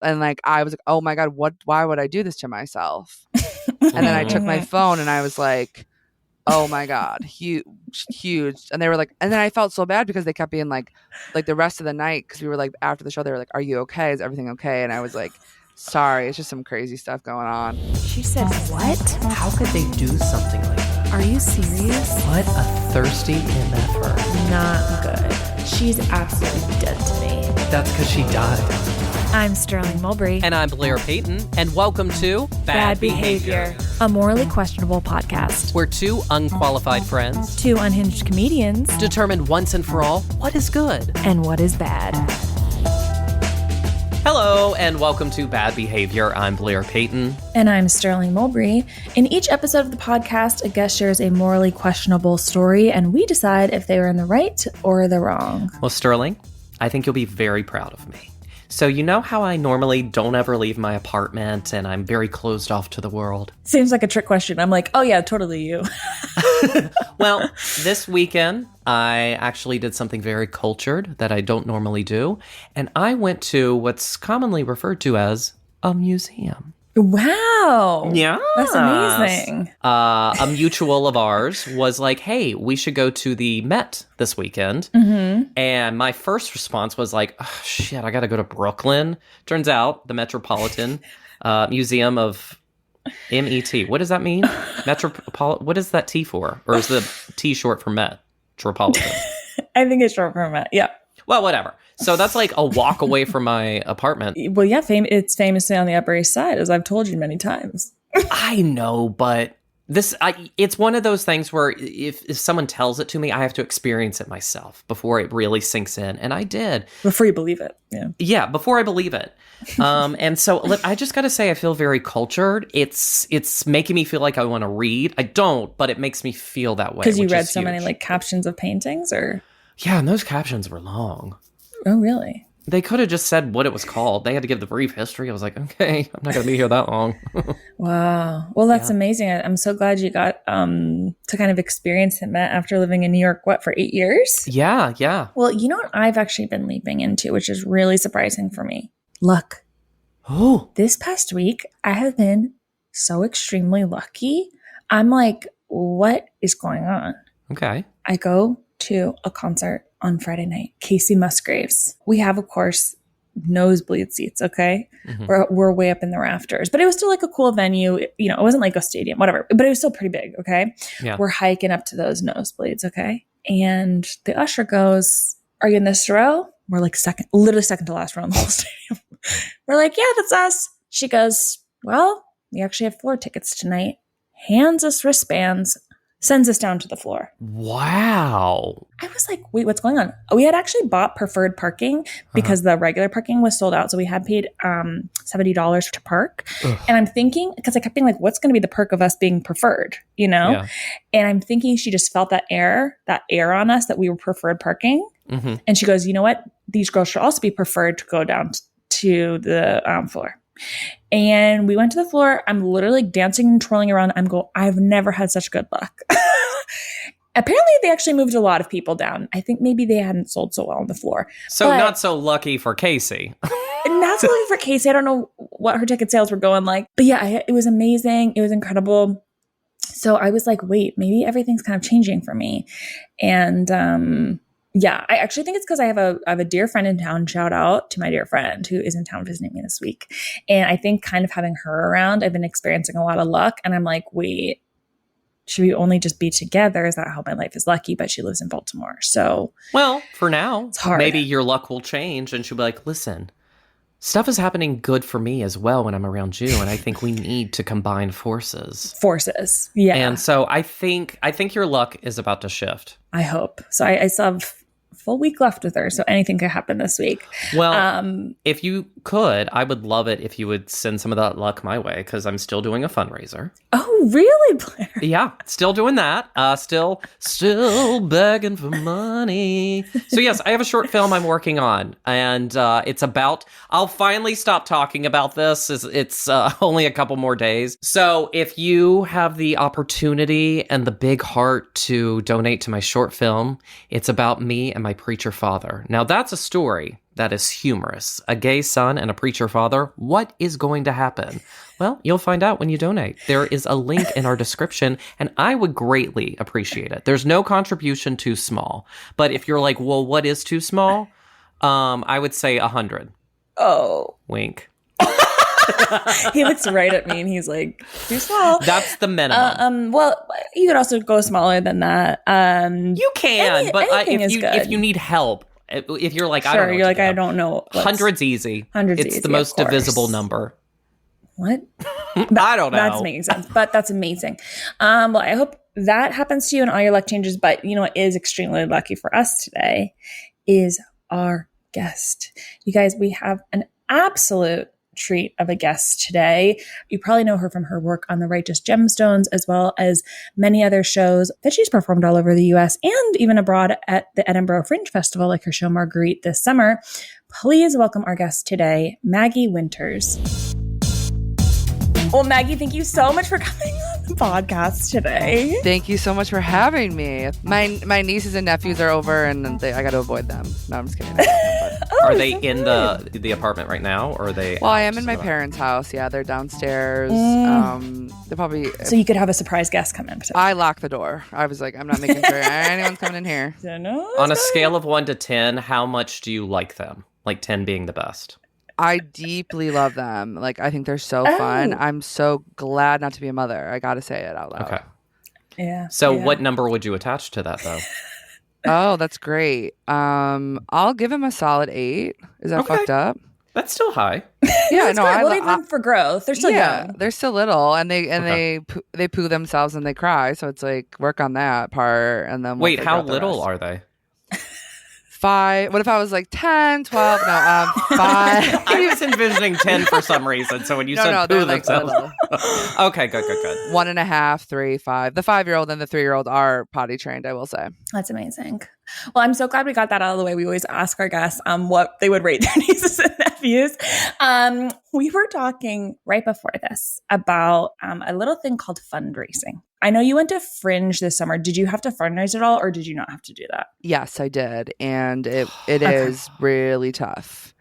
And like, I was like, oh my God, why would I do this to myself? And then I took my phone and I was like, oh my God, huge. And they were like, and then I felt so bad because they kept being like the rest of the night, because we were like, after the show, they were like, are you okay? Is everything okay? And I was like, sorry, it's just some crazy stuff going on. She said, what? How could they do something like that? Are you serious? What a thirsty MFer. Not good. She's absolutely dead to me. That's because she died. I'm Sterling Mulberry. And I'm Blair Payton. And welcome to Bad Behavior, a morally questionable podcast where two unqualified friends, two unhinged comedians, determine once and for all what is good and what is bad. Hello, and welcome to Bad Behavior. I'm Blair Payton. And I'm Sterling Mulberry. In each episode of the podcast, a guest shares a morally questionable story, and we decide if they were in the right or the wrong. Well, Sterling, I think you'll be very proud of me. So you know how I normally don't ever leave my apartment and I'm very closed off to the world? Seems like a trick question. I'm like, oh yeah, totally you. Well, this weekend, I actually did something very cultured that I don't normally do. And I went to what's commonly referred to as a museum. Wow. Yeah. That's amazing. A mutual of ours was like, hey, we should go to the Met this weekend. Mm-hmm. And my first response was like, oh, shit, I got to go to Brooklyn. Turns out the Metropolitan Museum of MET. What does that mean? What is that T for? Or is the T short for Metropolitan? I think it's short for Met. Yeah. Well, whatever. So that's like a walk away from my apartment. Well, yeah, it's famously on the Upper East Side, as I've told you many times. I know, but it's one of those things where if someone tells it to me, I have to experience it myself before it really sinks in. And I did. Before you believe it. Yeah. Yeah, before I believe it. And so I just got to say, I feel very cultured. It's making me feel like I want to read. I don't, but it makes me feel that way. Because you read so many like captions of paintings or? Yeah, and those captions were long. Oh, really? They could have just said what it was called. They had to give the brief history. I was like, okay, I'm not going to be here that long. Wow. Well, that's amazing. I'm so glad you got to kind of experience it, Matt, after living in New York, for 8 years? Yeah, yeah. Well, you know what I've actually been leaping into, which is really surprising for me? Luck. Oh. This past week, I have been so extremely lucky. I'm like, what is going on? Okay. I go to a concert on Friday night, Casey Musgraves. We have, of course, nosebleed seats, okay? Mm-hmm. We're way up in the rafters. But it was still like a cool venue. You know, it wasn't like a stadium, whatever. But it was still pretty big, okay? Yeah. We're hiking up to those nosebleeds, okay? And the usher goes, are you in this row? We're like literally second to last row in the whole stadium. We're like, yeah, that's us. She goes, well, we actually have floor tickets tonight. Hands us wristbands. Sends us down to the floor. Wow. I was like, wait, what's going on? We had actually bought preferred parking because the regular parking was sold out. So we had paid $70 to park. Ugh. And I'm thinking, because I kept being like, what's going to be the perk of us being preferred, you know? Yeah. And I'm thinking she just felt that air on us that we were preferred parking. Mm-hmm. And she goes, you know what? These girls should also be preferred to go down to the floor. And we went to the floor. I'm literally dancing and twirling around. I've never had such good luck. Apparently, they actually moved a lot of people down. I think maybe they hadn't sold so well on the floor. So not so lucky for Casey. Not so lucky for Casey. I don't know what her ticket sales were going like. But yeah, it was amazing. It was incredible. So I was like, wait, maybe everything's kind of changing for me. And yeah, I actually think it's because I have a dear friend in town. Shout out to my dear friend who is in town visiting me this week. And I think kind of having her around, I've been experiencing a lot of luck. And I'm like, wait, should we only just be together? Is that how my life is lucky? But she lives in Baltimore. So, well, for now, it's hard. Maybe your luck will change and she'll be like, listen, stuff is happening good for me as well when I'm around you. And I think we need to combine forces. Yeah. And so I think your luck is about to shift. I hope. So I still have full week left with her, so anything could happen this week. Well, if you could, I would love it if you would send some of that luck my way, because I'm still doing a fundraiser. Oh, really, Blair? Yeah, still doing that. Still begging for money. So yes, I have a short film I'm working on, and it's about. I'll finally stop talking about this. It's only a couple more days. So if you have the opportunity and the big heart to donate to my short film, it's about me and my preacher father. Now that's a story that is humorous, a gay son and a preacher father, what is going to happen? Well, you'll find out when you donate. There is a link in our description, and I would greatly appreciate it. There's no contribution too small. But if you're like, well, what is too small? I would say 100. Oh. Wink. He looks right at me and he's like, too small. That's the minimum. Well, you could also go smaller than that. You can, but if you need help, if you're like, sure, I don't know. You're like, I don't know. 100's easy. 100's it's easy, the most divisible number. What? I don't know. That's making sense, but that's amazing. Well, I hope that happens to you and all your luck changes. But you know what is extremely lucky for us today is our guest. You guys, we have an absolute treat of a guest today. You probably know her from her work on The Righteous Gemstones, as well as many other shows that she's performed all over the US and even abroad at the Edinburgh Fringe Festival, like her show Marguerite this summer. Please welcome our guest today, Maggie Winters. Well, Maggie, thank you so much for coming on the podcast today. Thank you so much for having me. My nieces and nephews are over, and I got to avoid them. No, I'm just kidding. Are they in the apartment right now, or are they? Well, I am in my parents' house. Yeah, they're downstairs. They're probably. So you could have a surprise guest come in. I locked the door. I was like, I'm not making sure anyone's coming in here. On a scale of 1 to 10, how much do you like them? Like 10 being the best. I deeply love them. Like, I think they're so fun. I'm so glad not to be a mother. I got to say it out loud. Okay. Yeah. So what number would you attach to that, though? Oh, that's great. I'll give him a solid 8. Is that fucked up? That's still high. Yeah, no, I leave room for growth. They're still young. They're still little, and they poo themselves and they cry. So it's like, work on that part, and then wait, how little are they? 5. What if I was like 10, 12? No, 5. I was envisioning 10 for some reason. So when you said poo themselves. Okay, good. 1.5, 3, 5. The 5-year-old and the 3-year-old are potty trained, I will say. That's amazing. Well, I'm so glad we got that out of the way. We always ask our guests what they would rate their nieces and nephews. We were talking right before this about a little thing called fundraising. I know you went to Fringe this summer. Did you have to fundraise at all, or did you not have to do that? Yes, I did. And it is really tough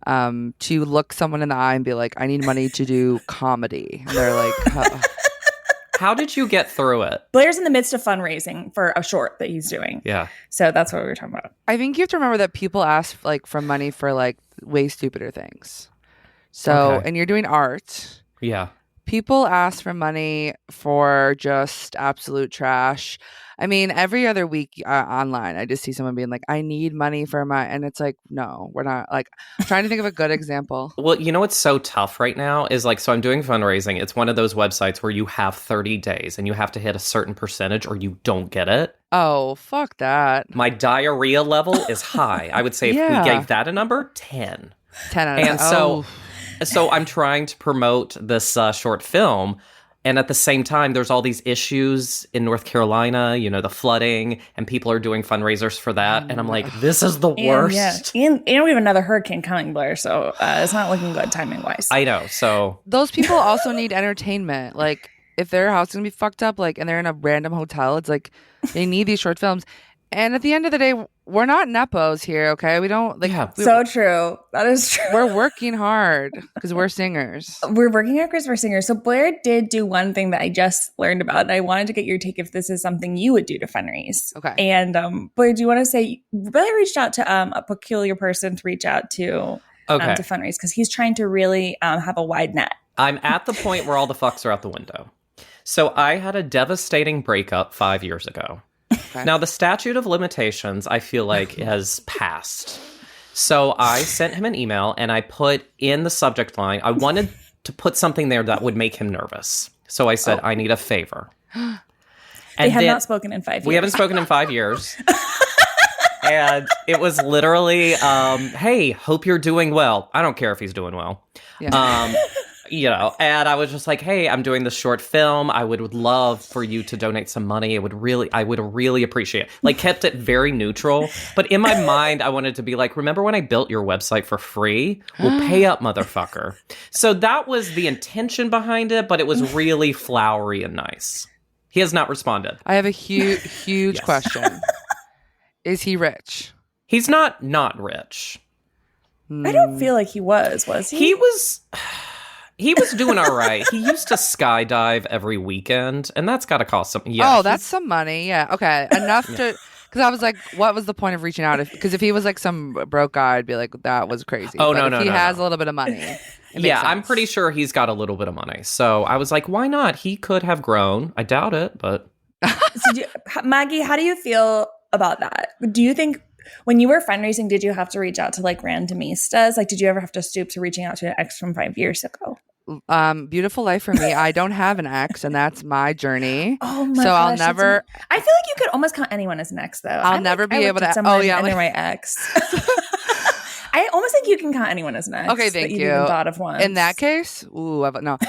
to look someone in the eye and be like, I need money to do comedy. And they're like, How did you get through it? Blair's in the midst of fundraising for a short that he's doing. Yeah. So that's what we were talking about. I think you have to remember that people ask like for money for like way stupider things. So, and you're doing art. Yeah. People ask for money for just absolute trash. I mean, every other week online, I just see someone being like, I need money for my, and it's like, no, we're not. Like, I'm trying to think of a good example. Well, you know what's so tough right now is like, so I'm doing fundraising. It's one of those websites where you have 30 days and you have to hit a certain percentage or you don't get it. Oh, fuck that. My diarrhea level is high. I would say if we gave that a number, 10. 10 out of 10. And so I'm trying to promote this short film. And at the same time, there's all these issues in North Carolina, you know, the flooding, and people are doing fundraisers for that. And I'm like, this is the worst. And we have another hurricane coming, Blair, so it's not looking good timing-wise. I know, so... Those people also need entertainment. Like, if their house is going to be fucked up, like, and they're in a random hotel, it's like, they need these short films. And at the end of the day, we're not nepos here, okay? We don't like. Yeah. So true. That is true. We're working hard because we're singers. We're working hard because we're singers. So Blair did do one thing that I just learned about, and I wanted to get your take if this is something you would do to fundraise. Okay. And Blair, do you want to say Blair reached out to a peculiar person to reach out to fundraise because he's trying to really have a wide net. I'm at the point where all the fucks are out the window. So I had a devastating breakup 5 years ago. Okay. Now, the statute of limitations, I feel like, has passed. So I sent him an email, and I put in the subject line, I wanted to put something there that would make him nervous. So I said, I need a favor. And they have not spoken in 5 years. We haven't spoken in 5 years. And it was literally, hey, hope you're doing well. I don't care if he's doing well. Yeah. You know, and I was just like, hey, I'm doing this short film. I would love for you to donate some money. I would really appreciate it. Like, kept it very neutral. But in my mind, I wanted to be like, remember when I built your website for free? Well, pay up, motherfucker. So that was the intention behind it, but it was really flowery and nice. He has not responded. I have a huge question. Is he rich? He's not rich. I don't feel like he was he? He was doing all right. He used to skydive every weekend, and that's got to cost something. Yeah. Oh, that's some money. Yeah. Okay. Enough to. Because I was like, what was the point of reaching out? Because if he was like some broke guy, I'd be like, that was crazy. Oh, but no, if no, he no, has no. a little bit of money. Yeah, I'm pretty sure he's got a little bit of money. So I was like, why not? He could have grown. I doubt it, but. So Maggie, how do you feel about that? Do you think when you were fundraising, did you have to reach out to like randomistas? Like, did you ever have to stoop to reaching out to an ex from 5 years ago? Beautiful life for me. I don't have an ex, and that's my journey. Oh my so gosh, I'll never. I feel like you could almost count anyone as an ex, though. I'll never be able to. Oh yeah, and they're my ex. I almost think you can count anyone as an ex. Okay, thank you. Even thought of once. In that case, no.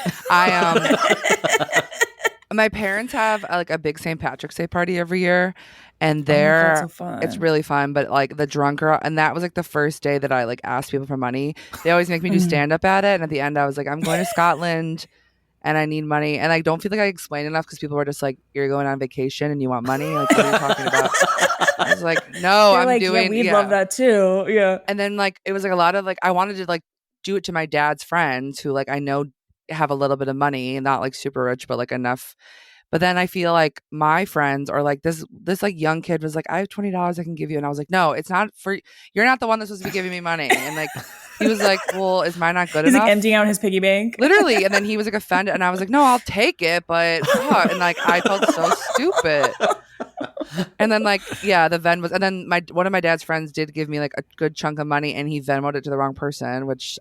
My parents have like a big St. Patrick's Day party every year, and that's so fun. it's really fun. But like the drunk girl, and that was like the first day that I like asked people for money. They always make me do stand up at it, and at the end I was like, I'm going to Scotland, and I need money, and I don't feel like I explained enough because people were just like, you're going on vacation and you want money, like what are you talking about? I was like, no, You're I'm like, doing. Yeah, we'd love that too. Yeah, and then like it was like a lot of like I wanted to like do it to my dad's friends who like I know have a little bit of money, not like super rich, but like enough. But then I feel like my friends or like this like young kid was like, I have $20 I can give you. And I was like, no, it's not for, you're not the one that's supposed to be giving me money. And like, he was like, well, is mine not good He's enough? like emptying out his piggy bank. Literally. And then he was like offended. And I was like, no, I'll take it. But, and like, I felt so stupid. And then like, yeah, the Venmo was, and then one of my dad's friends did give me like a good chunk of money and he Venmoed it to the wrong person, which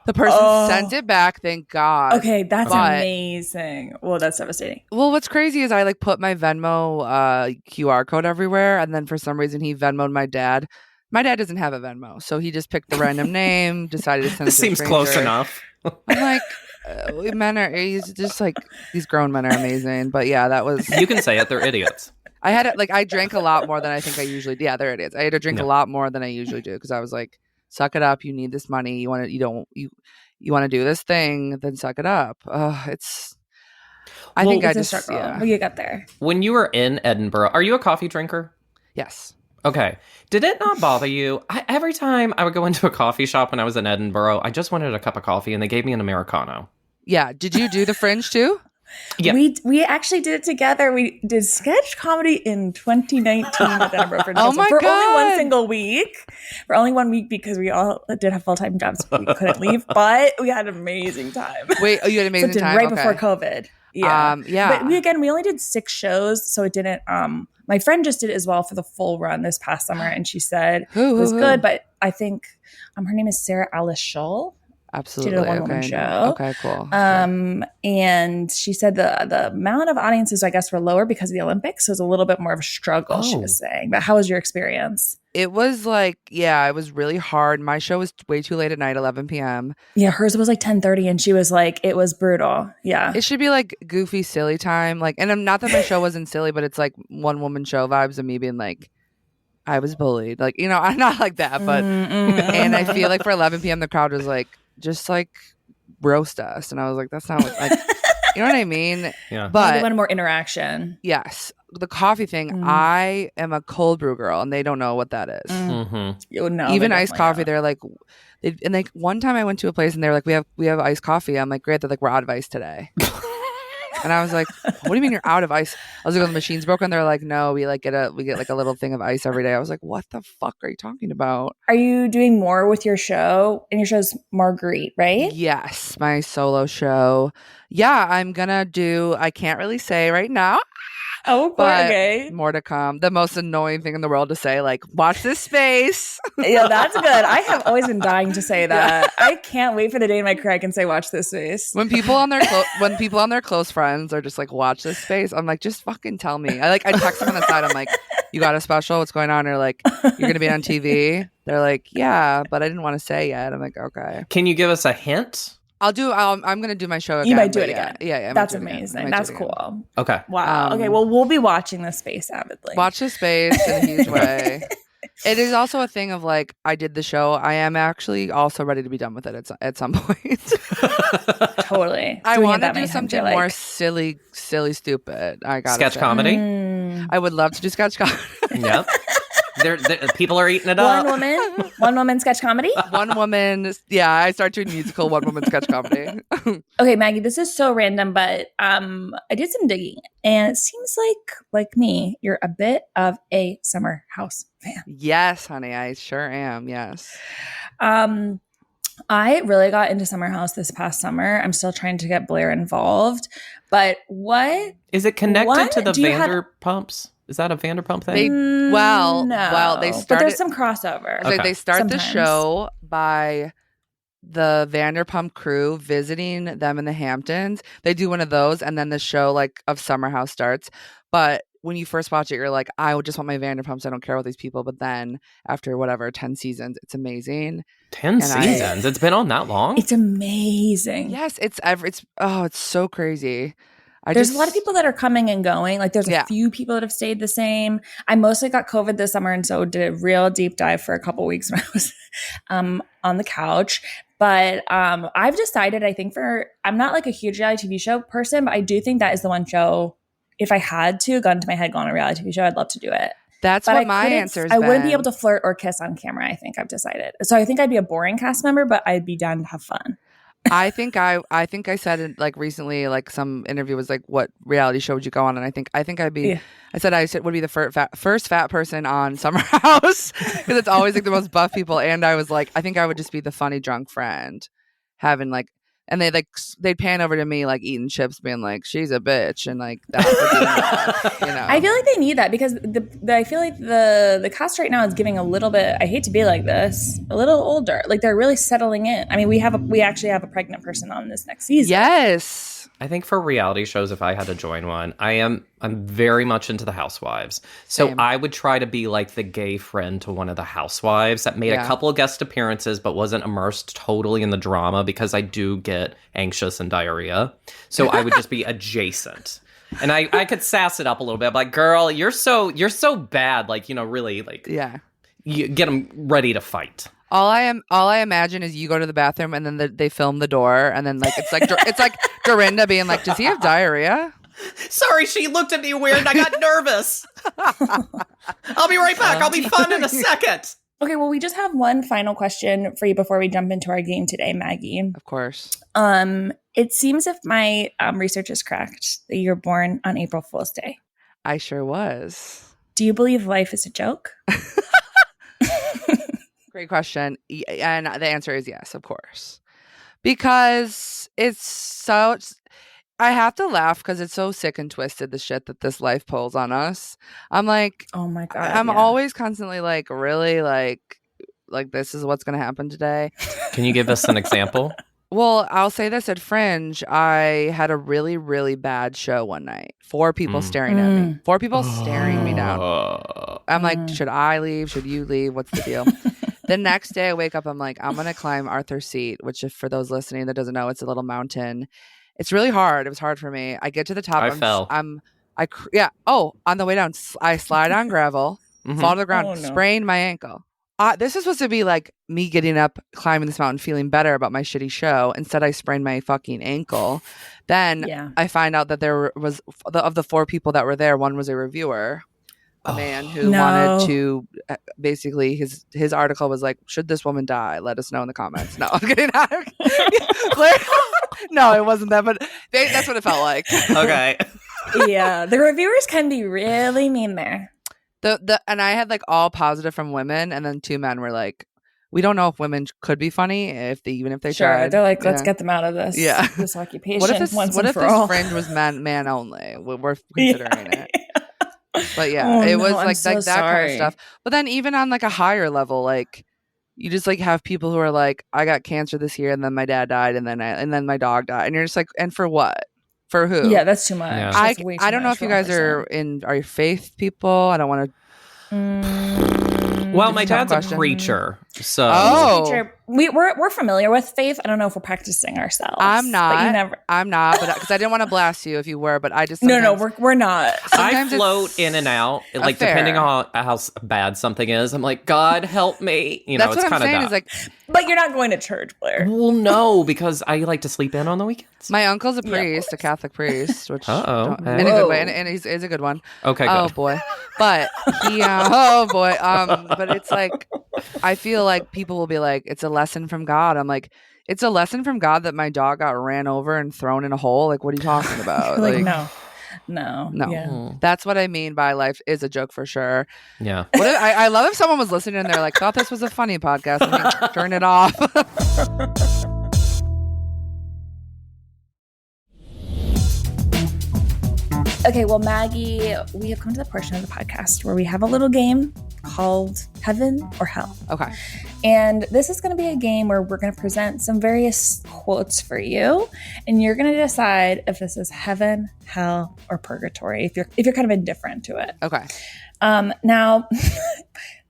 the person sent it back, thank God. Okay, that's amazing. Well, that's devastating. Well, what's crazy is I like put my Venmo QR code everywhere, and then for some reason he Venmoed my dad. My dad doesn't have a Venmo, so he just picked a random name, decided to send it to a stranger. Seems close enough. I'm like, he's just like, these grown men are amazing. But yeah, that was. You can say it, they're idiots. I had it, like, I drank a lot more than I think I usually do. Yeah, they're idiots. I had to drink a lot more than I usually do because I was like, suck it up. You need this money. You want to do this thing, then suck it up. I think I just, Well, you got there. When you were in Edinburgh, are you a coffee drinker? Yes. Okay. Did it not bother you? Every time I would go into a coffee shop when I was in Edinburgh, I just wanted a cup of coffee and they gave me an Americano. Yeah. Did you do the Fringe too? Yeah. We actually did it together. We did sketch comedy in 2019 at Edinburgh Fringe Oh my for God. only one single week. For only 1 week because we all did have full-time jobs. We couldn't leave, but we had an amazing time. Wait, you had an amazing time? Right before COVID. Yeah. Yeah. But we only did 6 shows, so it didn't my friend just did it as well for the full run this past summer, and she said it was good, but I think her name is Sarah Alice Shull. Absolutely. She did a one-woman show. Okay, cool. And she said the amount of audiences, I guess, were lower because of the Olympics. So it was a little bit more of a struggle, she was saying. But how was your experience? It was like, it was really hard. My show was way too late at night, 11 p.m. Yeah, hers was like 10:30, and she was like, it was brutal. Yeah. It should be like goofy, silly time. Like, and I'm not that my show wasn't silly, but it's like one-woman show vibes of me being like, I was bullied. Like, I'm not like that, but and I feel like for 11 p.m. the crowd was like, just like roast us, and I was like, that's not what, like, you know what I mean? Yeah. But they wanted more interaction. Yes, the coffee thing. I am a cold brew girl, and they don't know what that is. No, even iced coffee, they're like, and like one time I went to a place and they're like, we have iced coffee. I'm like, great. They're like, we're out of ice today. And I was like, what do you mean you're out of ice? I was like, the machine's broken. They're like, no, we get like a little thing of ice every day. I was like, what the fuck are you talking about? Are you doing more with your show? And your show's Marguerite, right? Yes, my solo show. Yeah, I'm gonna do, I can't really say right now. Oh, but okay. More to come. The most annoying thing in the world to say, like, watch this space. Yeah, that's good. I have always been dying to say that. I can't wait for the day in my career I can say, watch this space. When people on their close friends are just like, watch this space, I'm like, just fucking tell me. I text them on the side. I'm like, you got a special? What's going on? Or like, you're gonna be on TV? They're like, yeah, but I didn't want to say yet. I'm like, okay. Can you give us a hint? I'm going to do my show again. You might do it again. Yeah. That's amazing. That's cool. Okay. Wow. Okay, well, we'll be watching this space avidly. Watch this space in a huge way. It is also a thing of like, I did the show. I am actually also ready to be done with it at some point. Totally. I want to do something more silly, stupid. I got sketch comedy. I would love to do sketch comedy. Yep. People are eating it One up. woman sketch comedy. One woman. Yeah, I start doing musical one woman sketch comedy. Okay, Maggie, this is so random, but I did some digging, and it seems like me, you're a bit of a Summer House fan. Yes, honey, I sure am. Yes. I really got into Summer House this past summer. I'm still trying to get Blair involved, but what Is it connected what to the do you have- Vanderpumps? Is that a Vanderpump thing? They No. they started. but there's some crossover. Okay. They start the Sometimes. show by the Vanderpump crew visiting them in the Hamptons. They do one of those, and then the show like of Summer House starts. But when you first watch it, you're like, I would just want my Vanderpumps. I don't care about these people. But then after 10 seasons, it's amazing. 10 seasons? It's been on that long? It's amazing. Yes, it's so crazy. There's a lot of people that are coming and going. Like there's Yeah. a few people that have stayed the same. I mostly got COVID this summer, and so did a real deep dive for a couple weeks when I was on the couch. But I've decided, I think I'm not like a huge reality TV show person, but I do think that is the one show, if I had to, gun to my head, go on a reality TV show, I'd love to do it. That's But what my answer is. I wouldn't be able to flirt or kiss on camera, I think I've decided. So I think I'd be a boring cast member, but I'd be down to have fun. I think I said it like recently, like some interview was like, what reality show would you go on? And I think I'd be, Yeah. I said would be the first fat person on Summer House because it's always like the most buff people. And I was like, I think I would just be the funny drunk friend having like, and they'd pan over to me like eating chips, being like, she's a bitch, and like that would be, you know. I feel like they need that because I feel like the cast right now is giving a little bit, I hate to be like this, a little older. Like they're really settling in. I mean, we actually have a pregnant person on this next season. Yes. I think for reality shows, if I had to join one, I'm very much into the Housewives. So Same. I would try to be like the gay friend to one of the Housewives that made a couple of guest appearances but wasn't immersed totally in the drama because I do get anxious and diarrhea. So I would just be adjacent. And I could sass it up a little bit. I'm like, girl, you're so bad. Like, really, like, Yeah. you get them ready to fight. All I imagine is you go to the bathroom and then they film the door and then like it's like Dorinda being like, does he have diarrhea? Sorry, she looked at me weird. I got nervous. I'll be right back. I'll be fun in a second. Okay, well, we just have one final question for you before we jump into our game today, Maggie. Of course. It seems if my research is correct that you're born on April Fool's Day. I sure was. Do you believe life is a joke? Great question. And the answer is yes, of course. Because I have to laugh because it's so sick and twisted, the shit that this life pulls on us. I'm like, Oh my God. I'm yeah. always constantly like, really like this is what's going to happen today. Can you give us an example? Well, I'll say this at Fringe, I had a really, really bad show one night. 4 people staring at me. 4 people staring me down. I'm like, should I leave? Should you leave? What's the deal? The next day I wake up, I'm like, I'm going to climb Arthur's Seat, which if for those listening that doesn't know, it's a little mountain. It's really hard. It was hard for me. I get to the top. I fell. Oh, on the way down, I slide on gravel, fall to the ground, sprained my ankle. This is supposed to be like me getting up, climbing this mountain, feeling better about my shitty show. Instead, I sprained my fucking ankle. Then I find out that there was, of the 4 people that were there, one was a reviewer, a man who wanted to, basically, his article was like, should this woman die? Let us know in the comments. No, I'm kidding. No, it wasn't that, but that's what it felt like. Okay. Yeah, the reviewers can be really mean there. And I had like all positive from women, and then 2 men were like, we don't know if women could be funny even if they tried. They're like, let's get them out of this this occupation. What if this Fringe was man only? We're considering it. But it was like that kind of stuff. But then even on like a higher level, like you just like have people who are like, I got cancer this year, and then my dad died, and then my dog died, and you're just like, and for what? For who? Yeah, that's too much. Yeah. That's I don't know if you guys are you faith people. I don't want to. Well, my dad's a preacher, so we're familiar with faith. I don't know if we're practicing ourselves. I'm not. But you never. I'm not, but because I didn't want to blast you if you were, but I just No, we're not. I sometimes float in and out, like fair. depending on how bad something is. I'm like, God help me. You know, That's it's what I'm kind of saying. Is like But you're not going to church, Blair. well, no, because I like to sleep in on the weekends. my uncle's a Yeah, of priest, a Catholic priest, which Uh-oh. in a good way, Whoa. and he's a good one. Okay, Oh good. boy, but he oh boy, but it's like I feel like people will be like, it's a lesson from God. I'm like, it's a lesson from God that my dog got ran over and thrown in a hole. Like, what are you talking about? Like, no. No. Yeah. That's what I mean by life is a joke for sure. Yeah. What if, I love if someone was listening and they're like, thought this was a funny podcast. I mean, turn it off. Okay, well, Maggie, we have come to the portion of the podcast where we have a little game called Heaven or Hell. Okay. And this is going to be a game where we're going to present some various quotes for you, and you're going to decide if this is heaven, hell, or purgatory. If you're kind of indifferent to it. Okay. Now,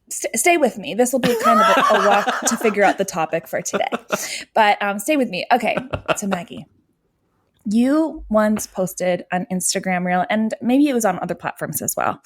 stay with me. This will be kind of a walk to figure out the topic for today. But stay with me. Okay. So Maggie, you once posted an Instagram reel, and maybe it was on other platforms as well,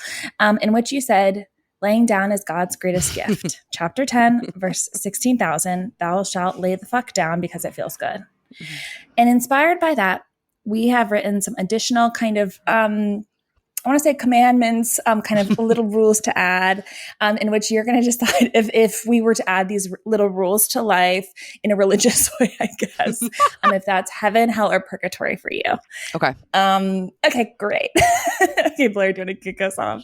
in which you said, laying down is God's greatest gift. Chapter 10, verse 16,000, thou shalt lay the fuck down because it feels good. Mm-hmm. And inspired by that, we have written some additional kind of, I want to say commandments, kind of little rules to add, in which you're going to decide if we were to add these little rules to life in a religious way, I guess, if that's heaven, hell, or purgatory for you. Okay. Okay, great. Okay, Blair, do you want to kick us off?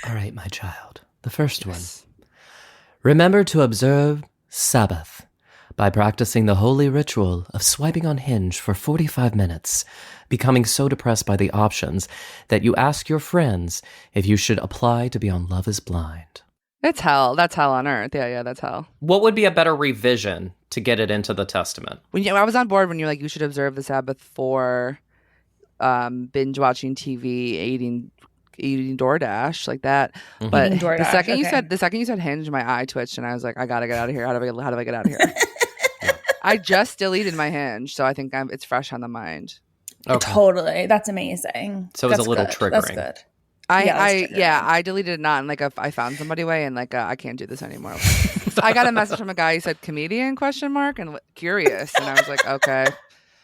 All right, my child. The first one. Remember to observe Sabbath by practicing the holy ritual of swiping on Hinge for 45 minutes, becoming so depressed by the options that you ask your friends if you should apply to be on Love is Blind. It's hell. That's hell on earth. Yeah, that's hell. What would be a better revision to get it into the Testament? I was on board when you're like, you should observe the Sabbath for binge watching TV, eating DoorDash, like that. Mhm. But Eating DoorDash, the second you said Hinge, my eye twitched, and I was like, I gotta get out of here. How do I get out of here? I just deleted my Hinge, so I think it's fresh on the mind. Okay. Totally. That's amazing. So it's That's a little good. triggering. That's good. I deleted it not in like I found somebody way, and like I can't do this anymore. So I got a message from a guy. He said comedian ? And curious, and I was like, okay.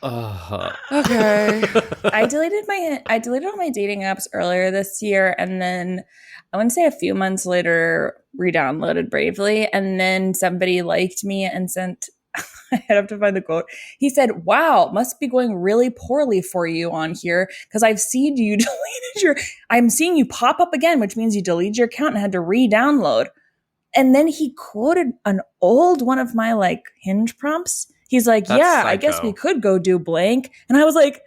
Okay. I deleted all my dating apps earlier this year, and then I want to say a few months later re-downloaded Bravely, and then somebody liked me and sent I have to find the quote. He said, "Wow, must be going really poorly for you on here because I've seen you I'm seeing you pop up again, which means you deleted your account and had to re-download." And then he quoted an old one of my like Hinge prompts. He's like, That's "Yeah, psycho. I guess we could go do blank." And I was like,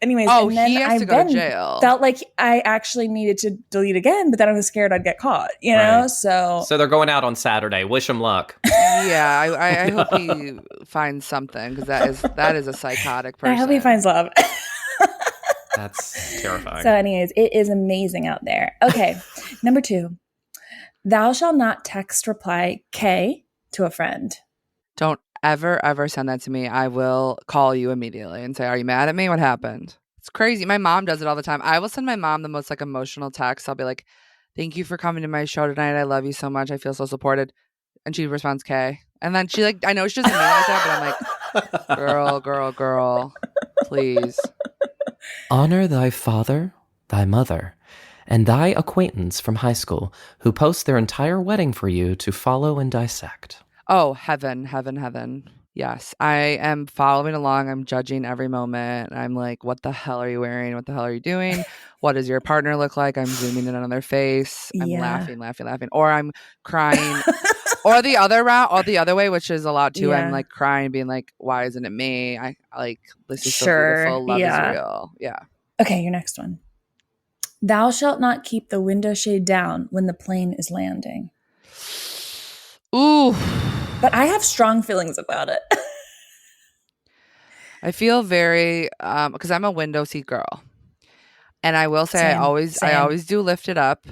anyways. Oh, and then he has to go to jail. Felt like I actually needed to delete again, but then I was scared I'd get caught, you know? Right. So they're going out on Saturday. Wish them luck. Yeah, I hope he finds something because that is a psychotic person. I hope he finds love. That's terrifying. So anyways, it is amazing out there. Okay, number 2. Thou shalt not text reply K to a friend. Don't ever send that to me. I will call you immediately and say, "Are you mad at me? What happened?" It's crazy. My mom does it all the time. I will send my mom the most like emotional text. I'll be like, "Thank you for coming to my show tonight. I love you so much. I feel so supported." And she responds K. And then she like, I know she doesn't mean it like that, but I'm like, girl, please. Honor thy father, thy mother, and thy acquaintance from high school who post their entire wedding for you to follow and dissect. Oh, heaven. Yes, I am following along. I'm judging every moment. I'm like, what the hell are you wearing? What the hell are you doing? What does your partner look like? I'm zooming in on their face. I'm laughing. Or I'm crying. Or the other way, which is a lot too. Yeah. I'm like crying, being like, why isn't it me? I like, this is so Sure, beautiful. Love yeah. is real. Yeah. Okay, your next one. Thou shalt not keep the window shade down when the plane is landing. Ooh. But I have strong feelings about it. I feel very because I'm a window seat girl, and I will say Same. I always do lift it up.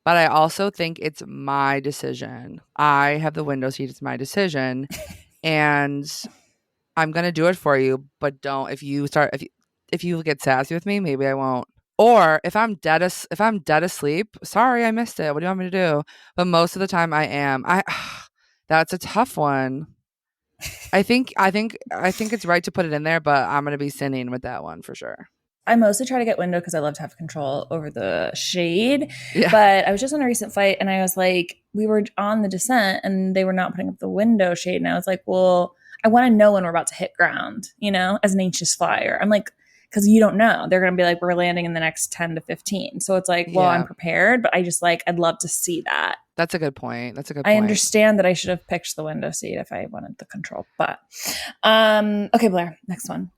But I also think it's my decision. I have the window seat. It's my decision. And I'm going to do it for you. But don't, if you get sassy with me, maybe I won't. Or if I'm dead asleep, sorry, I missed it. What do you want me to do? But most of the time I am. That's a tough one. I think it's right to put it in there, but I'm going to be sinning with that one for sure. I mostly try to get window because I love to have control over the shade. Yeah. But I was just on a recent flight and I was like, we were on the descent and they were not putting up the window shade. And I was like, well, I want to know when we're about to hit ground, as an anxious flyer. I'm like, because you don't know. They're going to be like, we're landing in the next 10 to 15. So it's like, well, I'm prepared, but I just I'd love to see that. That's a good point. I understand that I should have picked the window seat if I wanted the control. But, okay, Blair, next one.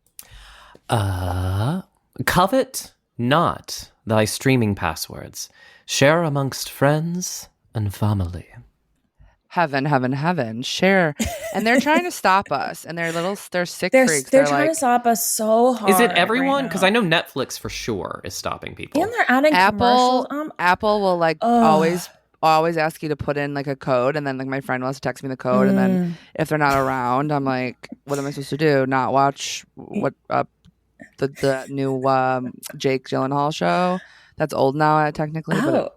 Covet not thy streaming passwords. Share amongst friends and family. Heaven, share. And they're trying to stop us. And they're sick freaks. They're trying to stop us so hard. Is it everyone? Because I know Netflix for sure is stopping people. And they're adding commercials. Apple will always ask you to put in a code, and then my friend wants to text me the code, and then if they're not around, I'm like, what am I supposed to do? Not watch the new Jake Gyllenhaal show? That's old now, technically. Oh.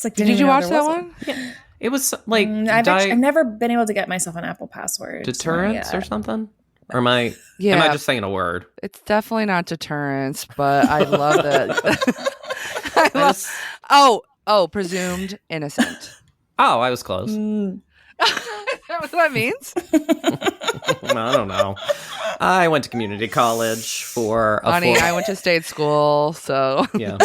But did you watch that one? Yeah. It was I've never been able to get myself an Apple password. Deterrence or something? Or am I just saying a word? It's definitely not deterrence, but I love it. Presumed innocent. Oh, I was close. Is that what that means? I don't know. I went to community college for I went to state school, so yeah.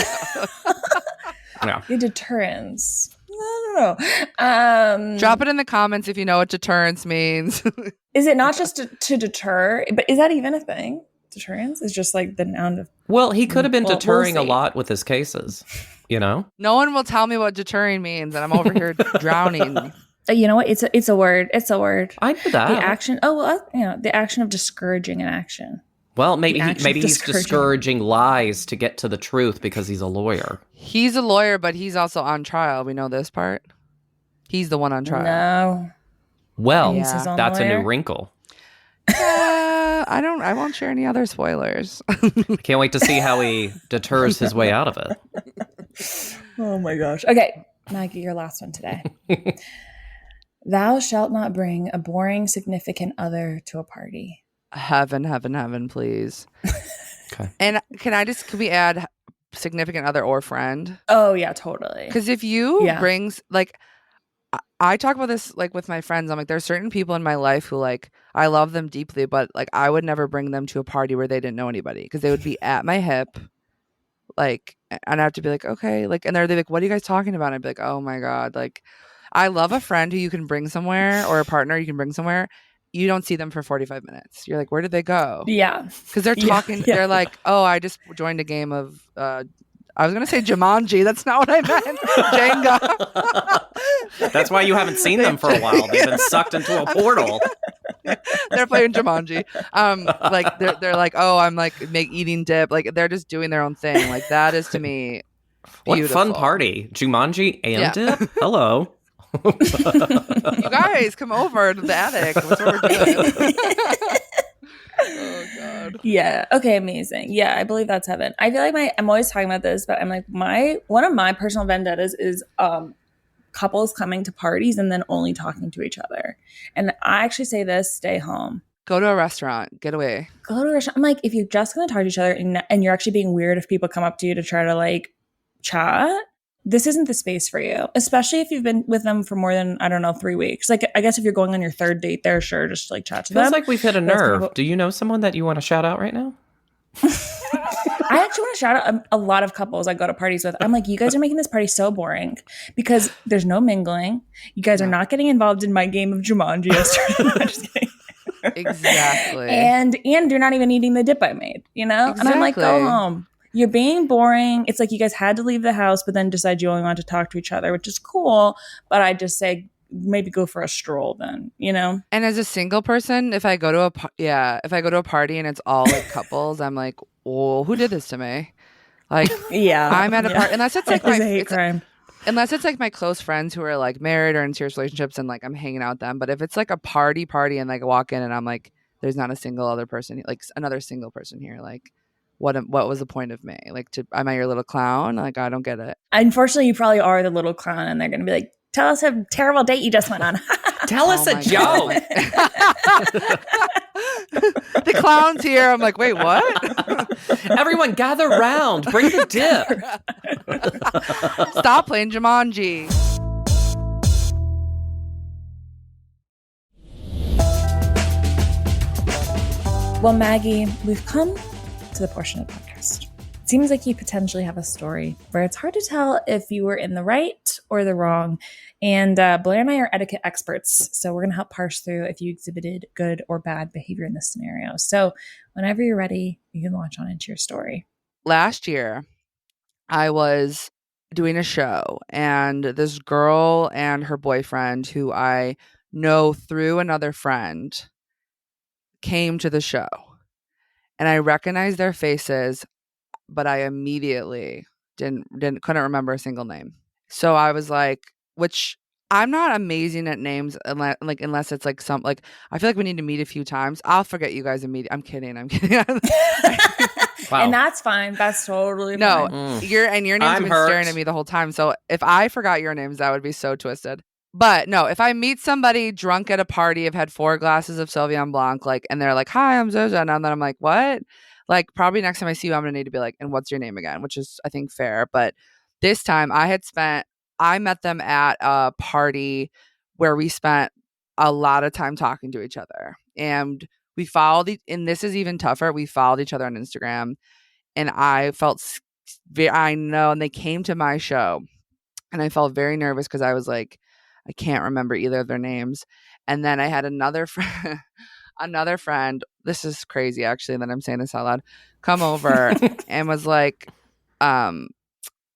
Yeah. The deterrence. I don't know. Drop it in the comments if you know what deterrence means. Is it not just to deter? But is that even a thing? Deterrence is just the noun of. Well, he could have been deterring a lot with his cases. No one will tell me what deterring means, and I'm over here drowning. You know what? It's a word. It's a word. I knew that. The action. Oh, well, the action of discouraging an action. Well, maybe he's discouraging lies to get to the truth because he's a lawyer. He's a lawyer, but he's also on trial. We know this part. He's the one on trial. No. Well, that's a new wrinkle. I won't share any other spoilers. Can't wait to see how he deters his way out of it. Oh my gosh. Okay, Maggie, your last one today. Thou shalt not bring a boring significant other to a party. Heaven, please. Okay. And can we add significant other or friend? Oh yeah, totally. Because if you brings I talk about this with my friends. I'm like, there's certain people in my life who I love them deeply, but I would never bring them to a party where they didn't know anybody because they would be at my hip, and I have to be okay, and they're like, what are you guys talking about? And I'd be like, oh my god, I love a friend who you can bring somewhere or a partner you can bring somewhere. You don't see them for 45 minutes. You're like, where did they go? Yeah. Because they're talking. Yeah. They're like, oh, I just joined a game of, I was going to say Jumanji. That's not what I meant. Jenga. That's why you haven't seen them for a while. They've been sucked into a portal. They're playing Jumanji. They're like, oh, I'm eating dip. They're just doing their own thing. That is to me beautiful. What fun party. Jumanji and dip? Hello. You guys come over to the attic. That's what we're doing. Oh god. Yeah. Okay. Amazing. Yeah, I believe that's heaven. I feel I'm always talking about this, but I'm one of my personal vendettas is couples coming to parties and then only talking to each other. And I actually say this: stay home. Go to a restaurant. Get away. Go to a restaurant. I'm if you're just gonna talk to each other and you're actually being weird if people come up to you to try to chat. This isn't the space for you, especially if you've been with them for more than, 3 weeks. I guess if you're going on your third date there, sure, just chat to them. Feels like we've hit a nerve. Do you know someone that you want to shout out right now? I actually want to shout out a lot of couples I go to parties with. I'm you guys are making this party so boring because there's no mingling. You guys are not getting involved in my game of Jumanji yesterday. I'm just kidding. Exactly. And you're not even eating the dip I made, Exactly. And I'm go home. You're being boring. It's you guys had to leave the house, but then decide you only want to talk to each other, which is cool. But I just say maybe go for a stroll then, And as a single person, if I go to a party and it's all couples, I'm oh, who did this to me? I'm at a party, and that's it's it's a hate crime. unless it's like my close friends who are like married or in serious relationships and like I'm hanging out with them. But if it's like a party and like I walk in and I'm like, there's not a single other person, like another single person here, like what was the point of me? Like, am I your little clown? Like, I don't get it. Unfortunately, you probably are the little clown, and they're going to be like, tell us a terrible date you just went on. Tell us a joke. The clown's here. I'm like, wait, what? Everyone gather round. Bring the dip. Stop playing Jumanji. Well, Maggie, we've come to the portion of the podcast. It seems like you potentially have a story where it's hard to tell if you were in the right or the wrong. And Blair and I are etiquette experts, so we're going to help parse through if you exhibited good or bad behavior in this scenario. So whenever you're ready, you can launch on into your story. Last year, I was doing a show, and this girl and her boyfriend, who I know through another friend, came to the show. And I recognized their faces, but I immediately couldn't remember a single name. So I was like, which I'm not amazing at names unless it's like some, like, I feel like we need to meet a few times. I'll forget you guys immediately. I'm kidding. Wow. And that's fine. That's totally fine. No, your names have been staring at me the whole time. So if I forgot your names, that would be so twisted. But no, if I meet somebody drunk at a party, I've had 4 glasses of Sauvignon Blanc, like, and they're like, "Hi, I'm Zoza," and then I'm like, "What?" Like, probably next time I see you, I'm gonna need to be like, "And what's your name again?" Which is, I think, fair. But this time, I met them at a party where we spent a lot of time talking to each other, and we followed. And this is even tougher. We followed each other on Instagram, and I felt, I know, and they came to my show, and I felt very nervous because I was like, I can't remember either of their names. And then I had another friend, this is crazy actually that I'm saying this out loud, come over and was like, I'll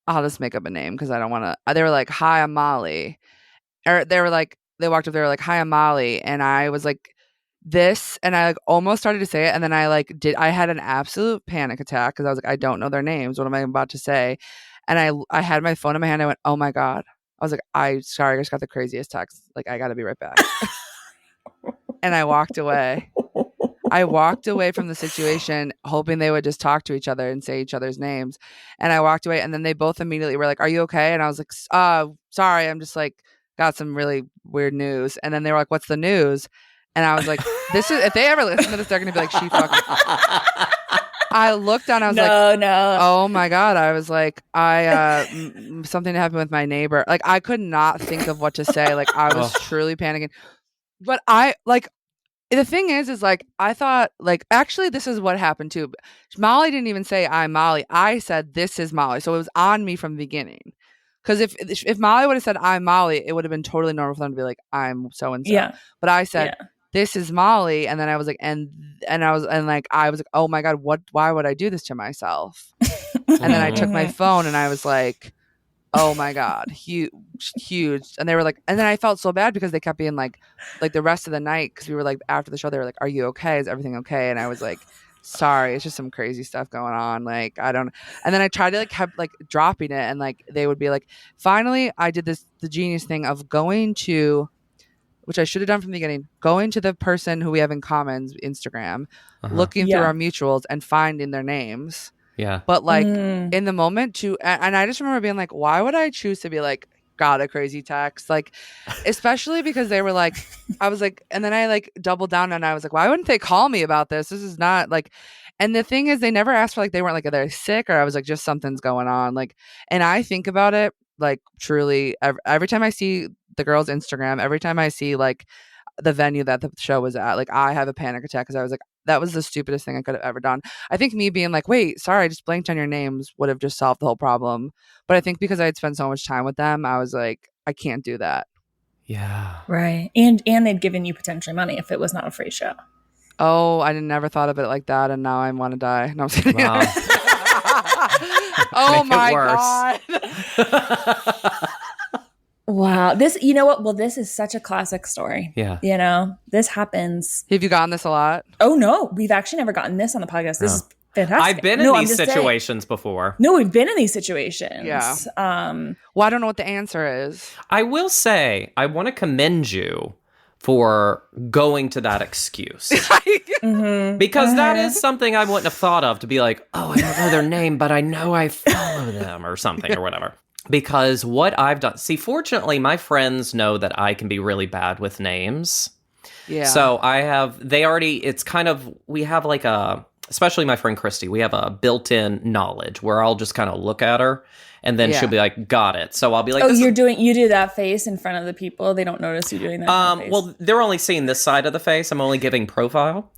just make up a name because I don't want to. They were like, "Hi, I'm Molly." Or they walked up, they were like, "Hi, I'm Molly." And I was like, this, and I like almost started to say it. And then I had an absolute panic attack because I was like, I don't know their names. What am I about to say? And I had my phone in my hand. I went, "Oh my God." I was like, sorry, I just got the craziest text. Like, I got to be right back. And I walked away. I walked away from the situation hoping they would just talk to each other and say each other's names. And I walked away, and then they both immediately were like, "Are you okay?" And I was like, sorry, I'm just like, got some really weird news. And then they were like, "What's the news?" And I was like, if they ever listen to this, they're going to be like, "She fucking." I looked down, I was no. Oh my God. I was like, something happened with my neighbor. Like, I could not think of what to say. Like, I was truly panicking. But the thing is like, I thought, like, actually, this is what happened too. Molly didn't even say, "I'm Molly." I said, "This is Molly." So it was on me from the beginning. Because if Molly would have said, "I'm Molly," it would have been totally normal for them to be like, "I'm so-and-so." Yeah. But I said, "This is Molly." And then I was like, I was like, oh my God, why would I do this to myself? And then I took my phone and I was like, oh my God, huge. And they were like, and then I felt so bad because they kept being like the rest of the night, because we were like, after the show, they were like, "Are you okay? Is everything okay?" And I was like, sorry, it's just some crazy stuff going on. Like, I don't. And then I tried to like kept like dropping it, and like they would be like, finally, I did the genius thing of going to, which I should have done from the beginning, going to the person who we have in common, Instagram, looking through our mutuals and finding their names. Yeah. But like in the moment and I just remember being like, why would I choose to be like, got a crazy text? Like, especially because they were like, I was like, and then I like doubled down and I was like, why wouldn't they call me about this? This is not like, and the thing is, they never asked for like, they weren't like, they're sick, or I was like, just something's going on. Like, and I think about it, like, truly every time I see the girl's Instagram, every time I see like the venue that the show was at, like, I have a panic attack because I was like, that was the stupidest thing I could have ever done. I think me being like, wait, sorry, I just blanked on your names would have just solved the whole problem. But I think because I had spent so much time with them, I was like, I can't do that. Yeah. Right. And they'd given you potentially money if it was not a free show. Oh, I never thought of it like that, and now I want to die. No, I'm just kidding. Wow. Oh my God. Wow. This, you know what? Well, this is such a classic story. Yeah. You know, this happens. Have you gotten this a lot? Oh, no. We've actually never gotten this on the podcast. This is Fantastic. I've been in these situations before. No, we've been in these situations. Yeah. Well, I don't know what the answer is. I will say, I want to commend you for going to that excuse. Because that is something I wouldn't have thought of, to be like, oh, I don't know their name, but I know I follow them or something or whatever. Because what I've done, see, fortunately, my friends know that I can be really bad with names. Yeah. So it's kind of, we have like especially my friend Christy, we have a built-in knowledge where I'll just kind of look at her and then she'll be like, got it. So I'll be like, you do that face in front of the people. They don't notice you doing that. Face. Well, they're only seeing this side of the face. I'm only giving profile.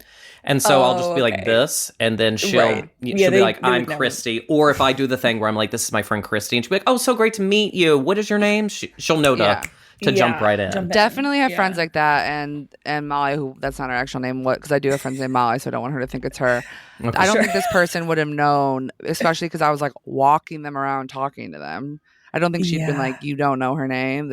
And so I'll just be like this, and then she'll be like, I'm Christy. Or if I do the thing where I'm like, this is my friend Christy, and she'll be like, oh, so great to meet you. What is your name? She'll know to jump right in. Definitely have friends like that, and Molly, who that's not her actual name, because I do have friends named Molly, so I don't want her to think it's her. Okay. I don't think this person would have known, especially because I was like walking them around talking to them. I don't think she'd been like, you don't know her name.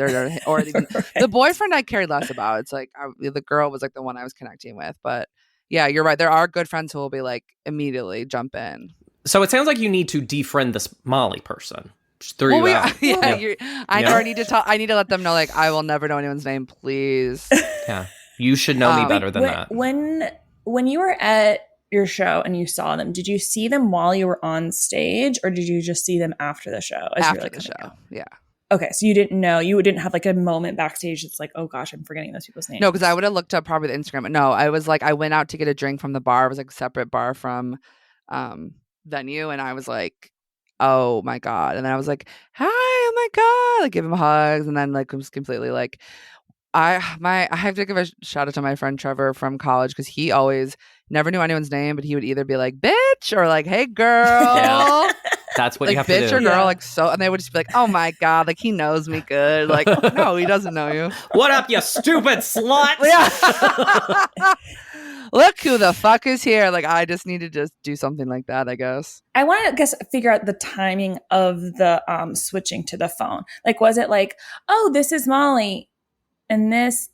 Or even, the boyfriend I cared less about. It's like the girl was like the one I was connecting with. But yeah, you're right. There are good friends who will be like immediately jump in. So it sounds like you need to defriend this Molly person. Threw you out. I need to tell. I need to let them know, like, I will never know anyone's name, please. Yeah, you should know me better than that. When you were at your show and you saw them, did you see them while you were on stage, or did you just see them after the show? After the show, yeah. Okay, so you didn't know, you didn't have like a moment backstage that's like, oh gosh, I'm forgetting those people's names. No, because I would have looked up probably the Instagram. No, I was like, I went out to get a drink from the bar. It was like a separate bar from venue, and I was like, oh my God. And then I was like, hi, oh my God, like give him hugs, and then like I was completely like, I have to give a shout out to my friend Trevor from college, because he always never knew anyone's name, but he would either be like bitch or like, hey girl. Yeah, that's what like you have to do. Bitch or girl, like, so, and they would just be like, oh my God, like he knows me good. Like, no, he doesn't know you. What up, you stupid slut? Yeah. Look who the fuck is here. Like, I just need to just do something like that, I guess. I want to figure out the timing of the switching to the phone. Like, was it like, oh, this is Molly, and this,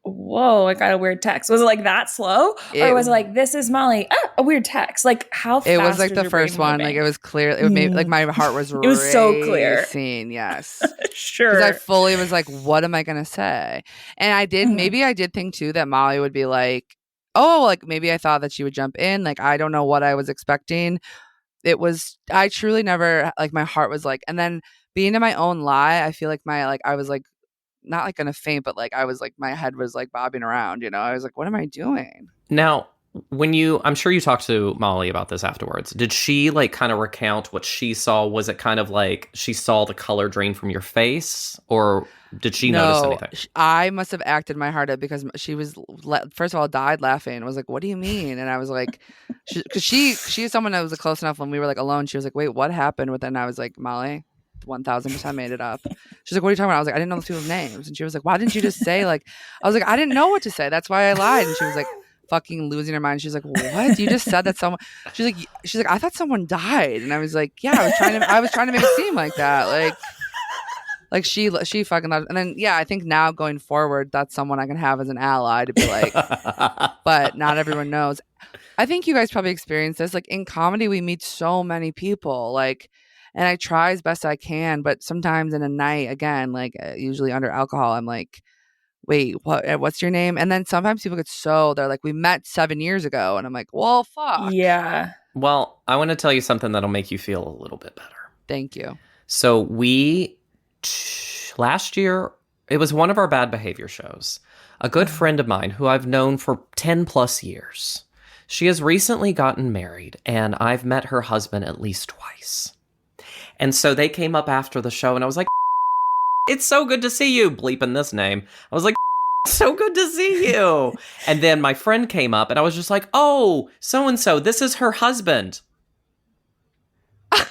whoa, I got a weird text. Was it like that slow? Or was it like, this is Molly, a weird text? Like, how fast it was like the first one. Like, it was clear. It made, like, my heart was it was so clear. Yes. Sure. Because I fully was like, what am I going to say? And I did, maybe I did think too that Molly would be like, oh, like maybe I thought that she would jump in. Like, I don't know what I was expecting. I truly never, like, my heart was like, and then being in my own lie, I feel like I was like, not like gonna faint, but like I was like, my head was like bobbing around, you know? I was like, what am I doing? Now, I'm sure you talked to Molly about this afterwards. Did she like kind of recount what she saw? Was it kind of like she saw the color drain from your face, or did she notice anything? I must have acted my heart out, because she was, first of all, died laughing. I was like, what do you mean? And I was like, because she is someone that was close enough when we were like alone. She was like, wait, what happened? But then I was like, Molly, 1000% made it up. She's like, what are you talking about? I was like, I didn't know those people's names. And she was like, why didn't you just say, like, I was like, I didn't know what to say. That's why I lied. And she was like, fucking losing her mind. She's like, what? You just said that someone, she's like, I thought someone died. And I was like, yeah, I was trying to make it seem like that. Like she fucking loved. And then, yeah, I think now going forward, that's someone I can have as an ally to be like, but not everyone knows. I think you guys probably experience this. Like, in comedy, we meet so many people, like, and I try as best I can, but sometimes in a night, again, like usually under alcohol, I'm like, wait, what's your name? And then sometimes people they're like, we met 7 years ago. And I'm like, well, fuck. Yeah. Well, I want to tell you something that'll make you feel a little bit better. Thank you. So last year, it was one of our bad behavior shows. A good friend of mine who I've known for 10 plus years. She has recently gotten married, and I've met her husband at least twice. And so they came up after the show, and I was like, it's so good to see you, bleeping this name. I was like, so good to see you. And then my friend came up, and I was just like, oh, so-and-so, this is her husband.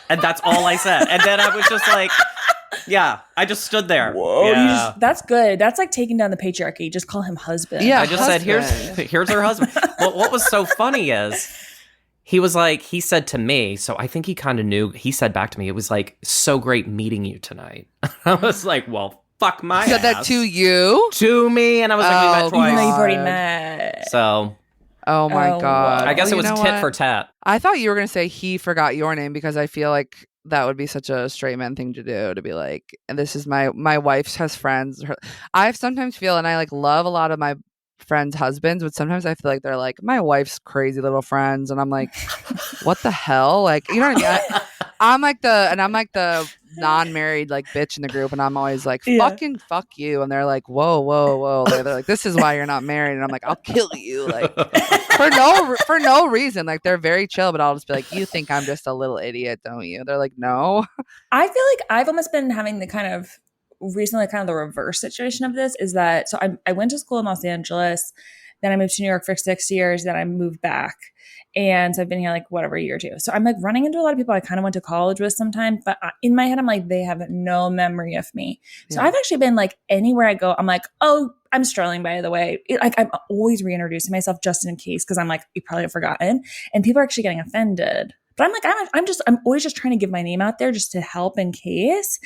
And that's all I said. And then I was just like, yeah, I just stood there. Whoa, yeah. That's good. That's like taking down the patriarchy. Just call him husband. Yeah, I just said, here's her husband. Well, what was so funny is, he was like, he said to me, so I think he kind of knew, he said back to me, it was like, so great meeting you tonight. I was like, well, fuck my ass. Said that to you? To me, and I was like, we met twice. Even though you've already met. So, Oh my God. I guess Well, it was you know tit what? for tat. I thought you were going to say he forgot your name because I feel like that would be such a straight man thing to do, to be like, and this is my wife has friends. I sometimes feel, and I like love a lot of my friends' husbands, but sometimes I feel like they're like my wife's crazy little friends, and I'm like, what the hell? Like, you know what I mean? I'm like the non-married like bitch in the group, and I'm always like, fucking fuck you, and they're like, whoa. They're like, this is why you're not married, and I'm like, I'll kill you, like for no reason. Like they're very chill, but I'll just be like, you think I'm just a little idiot, don't you? They're like, no. I feel like I've almost been having the kind of recently kind of the reverse situation of this is that so I went to school in Los Angeles, then I moved to New York for 6 years, then I moved back. And so I've been here like whatever, a year or two. So I'm like running into a lot of people I kind of went to college with sometimes, but in my head, I'm like, they have no memory of me. So I've actually been like anywhere I go, I'm like, oh, I'm Sterling, by the way. Like I'm always reintroducing myself just in case because I'm like, you probably have forgotten. And people are actually getting offended. But I'm like, I'm always just trying to give my name out there just to help in case,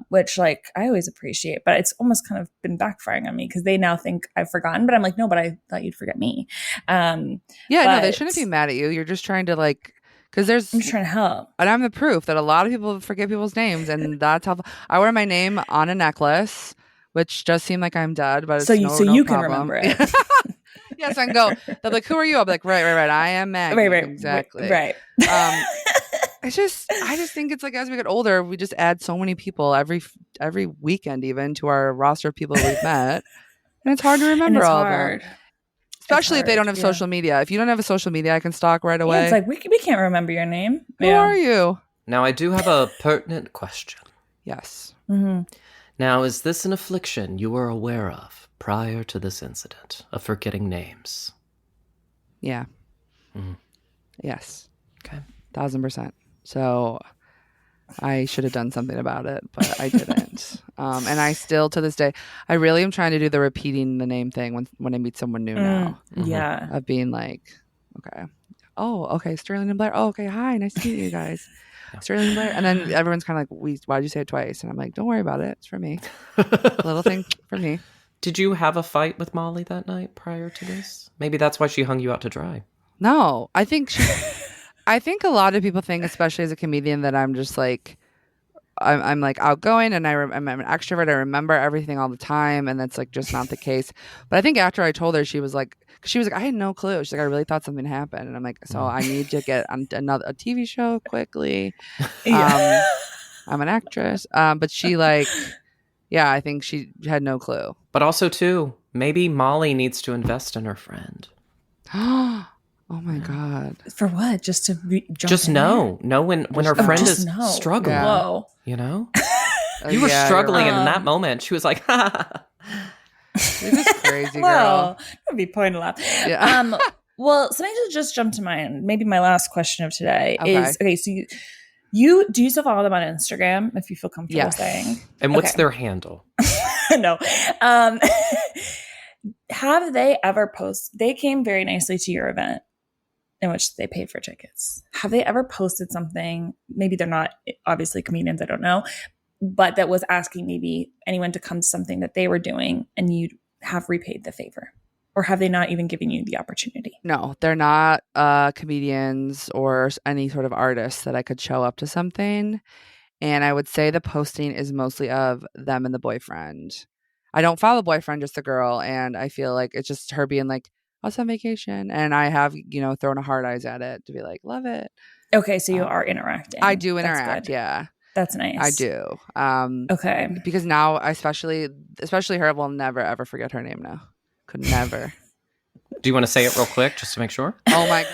which like I always appreciate. But it's almost kind of been backfiring on me because they now think I've forgotten. But I'm like, no, but I thought you'd forget me. No, they shouldn't be mad at you. You're just trying to like, because I'm just trying to help. And I'm the proof that a lot of people forget people's names, and that's how I wear my name on a necklace, which does seem like I'm dead, but it's no can problem. remember it. Yes, I can go. They'll be like, "Who are you?" I'll be like, "Right. I am Maggie." Right. Exactly. Right. I just think it's like as we get older, we just add so many people every weekend, even to our roster of people we've met, and it's hard to remember all of them. Especially if they don't have social media. If you don't have a social media, I can stalk right away. It's like we can't remember your name. Who are you? Now I do have a pertinent question. Yes. Mm-hmm. Now, is this an affliction you were aware of prior to this incident of forgetting names? Yeah. Mm-hmm. Yes. Okay. 1000%. So I should have done something about it, but I didn't. And I still, to this day, I really am trying to do the repeating the name thing when I meet someone new now. Mm-hmm. Yeah. Of being like, okay. Oh, okay. Sterling and Blair. Oh, okay. Hi. Nice to meet you guys. Yeah. Sterling and Blair. And then everyone's kind of like, why'd you say it twice? And I'm like, don't worry about it. It's for me. Little thing for me. Did you have a fight with Molly that night prior to this? Maybe that's why she hung you out to dry. No, I think a lot of people think, especially as a comedian, that I'm just like, I'm like outgoing and I'm an extrovert. I remember everything all the time, and that's like just not the case. But I think after I told her, she was like, I had no clue. She's like, I really thought something happened, and I'm like, so I need to get on a TV show quickly. Yeah. I'm an actress, but she like, yeah, I think she had no clue. But also too, maybe Molly needs to invest in her friend. Oh my God. For what? Just to jump just in know when her friend is struggling. Yeah. Whoa. You know? You were struggling, and in that moment, she was like, You're just crazy, girl. Well, that'd be point to laugh. Yeah. Well, something that just jumped to mind. Maybe my last question of today is, okay, so you do you still follow them on Instagram, if you feel comfortable saying? And what's their handle? No. Have they ever they came very nicely to your event in which they paid for tickets. Have they ever posted something? Maybe they're not obviously comedians, I don't know, but that was asking maybe anyone to come to something that they were doing and you have repaid the favor? Or have they not even given you the opportunity? No, they're not comedians or any sort of artists that I could show up to something. And I would say the posting is mostly of them and the boyfriend. I don't follow the boyfriend, just the girl. And I feel like it's just her being like, I was on vacation. And I have, thrown a hard eyes at it to be like, love it. Okay, so you are interacting. I do interact, yeah. That's nice. I do. Okay. Because now, especially her, will never, ever forget her name now. Could never. Do you want to say it real quick just to make sure? Oh my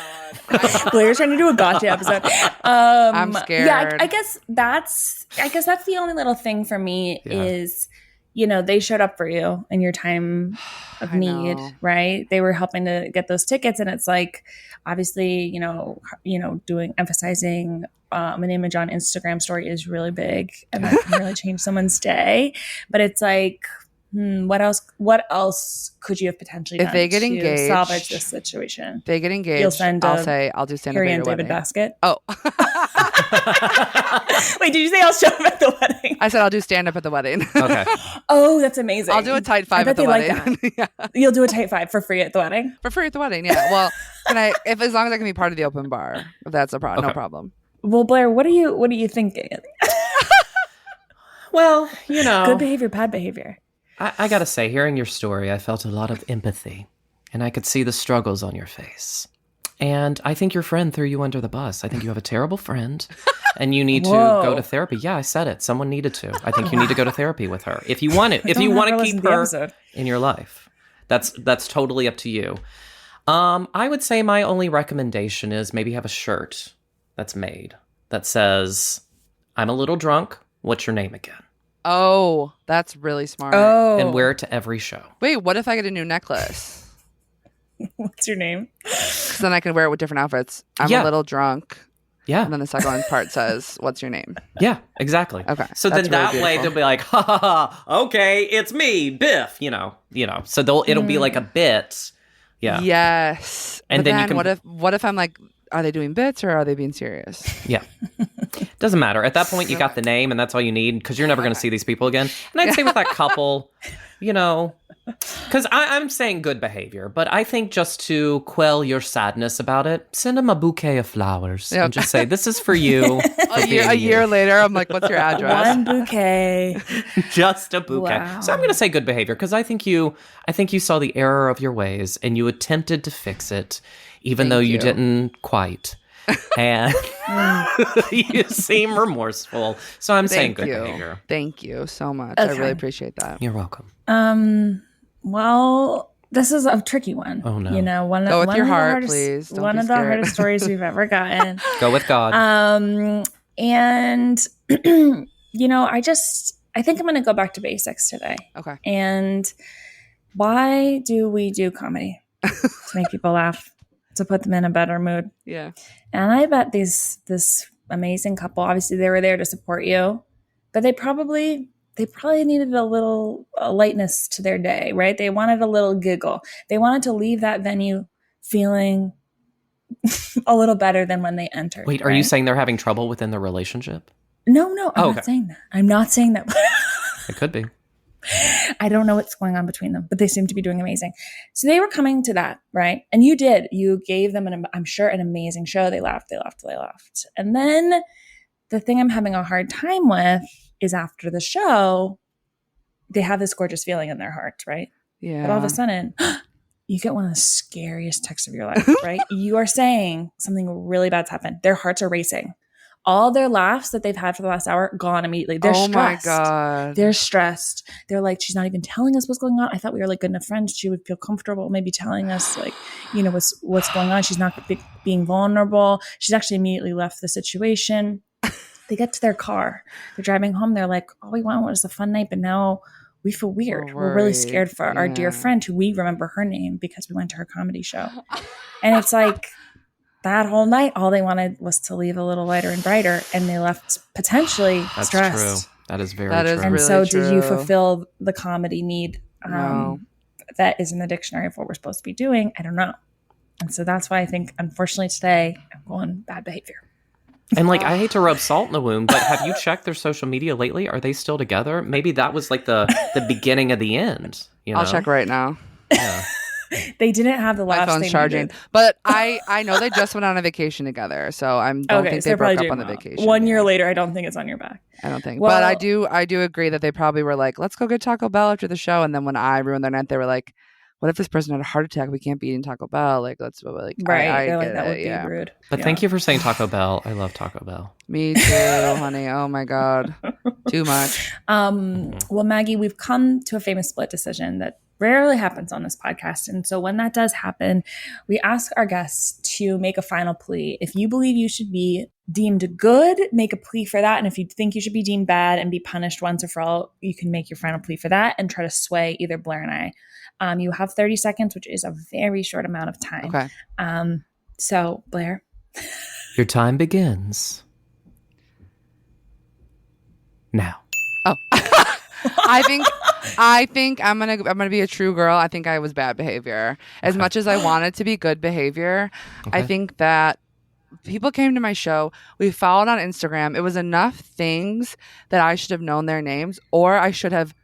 God. Blair's trying to do a gotcha episode. I'm scared. Yeah, I guess that's the only little thing for me is, they showed up for you in your time of need, right? They were helping to get those tickets, and it's like, obviously, emphasizing an image on Instagram story is really big, and that can really change someone's day. But it's like, what else could you have potentially done if they get engaged, salvage this situation? If they get engaged, I'll do stand-up Harry at and your David wedding. basket. Oh. Wait, did you say I'll show up at the wedding? I said I'll do stand up at the wedding. Okay. Oh, that's amazing. I'll do a tight five at the wedding. Yeah. You'll do a tight five for free at the wedding? For free at the wedding, yeah. Well, as long as I can be part of the open bar, if that's a problem, no problem. Well, Blair, what are you thinking? Well, good behavior, bad behavior. I gotta say, hearing your story, I felt a lot of empathy, and I could see the struggles on your face. And I think your friend threw you under the bus. I think you have a terrible friend, and you need to go to therapy. Yeah, I said it. Someone needed to. I think you need to go to therapy with her if you want it. If you want to keep her in your life, that's totally up to you. I would say my only recommendation is maybe have a shirt that's made that says, "I'm a little drunk. What's your name again?" Oh, that's really smart. Oh. And wear it to every show. Wait, what if I get a new necklace? What's your name? Because then I can wear it with different outfits. I'm a little drunk. Yeah. And then the second part says, "What's your name?" Yeah, exactly. Okay. So then that way they'll be like, ha ha ha, okay, it's me, Biff, So it'll be like a bit. Yeah. Yes. And but then you can what if I'm like, are they doing bits or are they being serious? Yeah. Doesn't matter. At that point, you got the name, and that's all you need, because you're never going to see these people again. And I'd say with that couple, because I'm saying good behavior, but I think just to quell your sadness about it, send them a bouquet of flowers and just say, "This is for you." A year later, I'm like, "What's your address?" One bouquet. Just a bouquet. Wow. So I'm going to say good behavior, because I think you saw the error of your ways, and you attempted to fix it, even though you didn't quite. And you seem remorseful. So I'm saying good behavior. Thank you so much. Okay. I really appreciate that. You're welcome. Well, this is a tricky one. Oh, no. Go with your heart, please. Don't one be of the scared. hardest stories we've ever gotten. Go with God. And I think I'm going to go back to basics today. Okay. And why do we do comedy? To make people laugh, to put them in a better mood. Yeah. And I bet this amazing couple, obviously they were there to support you, but they probably needed a little lightness to their day, right? They wanted a little giggle. They wanted to leave that venue feeling a little better than when they entered. Wait, are you saying they're having trouble within the relationship? No, I'm not saying that. I'm not saying that. It could be. I don't know what's going on between them, but they seem to be doing amazing. So they were coming to that, right? And you gave them I'm sure an amazing show. They laughed. And then the thing I'm having a hard time with is after the show, they have this gorgeous feeling in their heart, right? Yeah. But all of a sudden, you get one of the scariest texts of your life, right? You are saying something really bad's happened. Their hearts are racing. All their laughs that they've had for the last hour, gone immediately. They're stressed. My God. They're stressed. They're like, she's not even telling us what's going on. I thought we were like good enough friends. She would feel comfortable maybe telling us like, what's going on. She's not being vulnerable. She's actually immediately left the situation. They get to their car. They're driving home. They're like, all we wanted was a fun night, but now we feel weird. We're really scared for our dear friend who we remember her name because we went to her comedy show. And it's like, that whole night, all they wanted was to leave a little lighter and brighter, and they left potentially stressed. That's true. That is very That true. is And really so, true. did you fulfill the comedy need No. that is in the dictionary of what we're supposed to be doing? I don't know. And so that's why I think, unfortunately, today I'm going bad behavior. And I hate to rub salt in the wound, but have you checked their social media lately? Are they still together? Maybe that was like the beginning of the end. I'll check right now. Yeah. They didn't have the My laughs phone's they charging. needed. But I know they just went on a vacation together, so I don't think they broke up on the vacation. 1 year later, I don't think it's on your back. I don't think. Well, but I do agree that they probably were like, let's go get Taco Bell after the show. And then when I ruined their night, they were like, what if this person had a heart attack? We can't be eating Taco Bell. Like, let's like, right. I They're get like, that would it, be rude. But thank you for saying Taco Bell. I love Taco Bell. Me too, honey. Oh my God. Too much. Well, Maggie, we've come to a famous split decision that rarely happens on this podcast. And so when that does happen, we ask our guests to make a final plea. If you believe you should be deemed good, make a plea for that. And if you think you should be deemed bad and be punished once and for all, you can make your final plea for that and try to sway either Blair and I. You have 30 seconds, which is a very short amount of time. Okay. So Blair. Your time begins now. Oh. I think I'm gonna be a true girl. I think I was bad behavior. As much as I wanted to be good behavior, I think that people came to my show. We followed on Instagram. It was enough things that I should have known their names, or I should have.